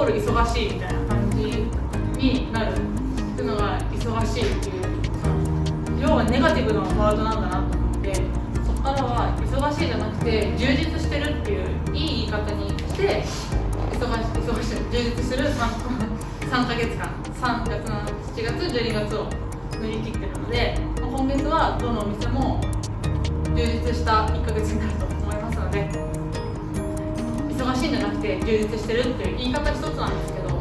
ル忙しいみたいな感じになるっていうのが忙しいっていう要はネガティブなワードなんだなと思って、そこからは忙しいじゃなくて充実してるっていういい言い方にして忙しい充実する 3ヶ月間3月の7月12月を乗り切ってるので、今月はどのお店も充実した1ヶ月になると思いますので、忙しいんじゃなくて充実してるっていう言い方一つなんですけど、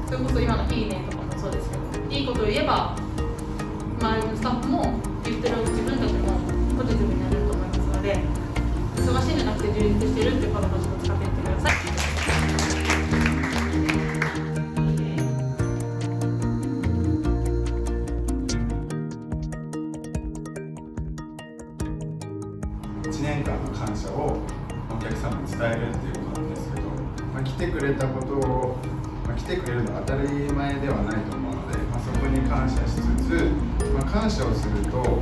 それこそ今のいいねとかもそうですけど、いいことを言えば周りのスタッフも言ってる自分たちもポジティブになれると思いますので、忙しいんじゃなくて充実してるっていう言葉をちょっと使ってみてください。1年間の感謝をお客様に伝えるっていうことなんですけど、来てくれたことを、来てくれるのは当たり前ではないと思うので、そこに感謝しつつ、感謝をすると、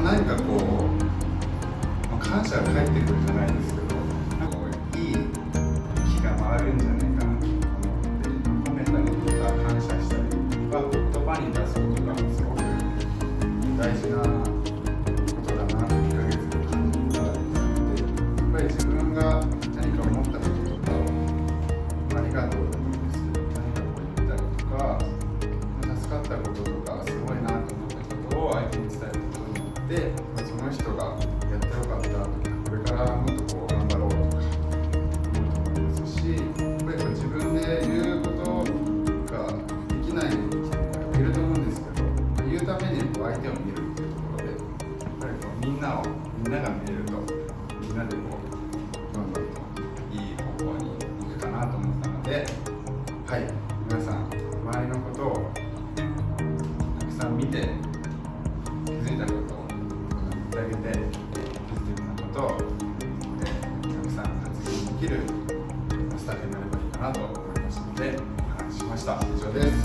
何かこう、感謝が返ってくるじゃないですけど、いい気が回るんじゃないかなと思って、褒めたりとか感謝したりとか言葉に出すことがすごく大事なことだなと1ヶ月で感じたので、やっぱり自分が何か思ったこととかをありがとうと思うんですけど、何かこう言ったりとか助かったこととかすごいなと思ったことを相手に伝えることによって、その人がやってよかったとか、これからもっとこう頑張ろうとか思うと思いますし、やっぱり自分で言うことができない人もいると思うんですけど、言うために相手を見るっていうところで、やっぱりこうみんなが見えると、みんなでこうどんどんといい方向に行くかなと思ったので、はい、皆さん周りのことをたくさん見て気づいたことを言ってあげて、ポジティブなことをたくさん発言できるスタッフになればいいかなと思いましたのでお話ししました。以上です。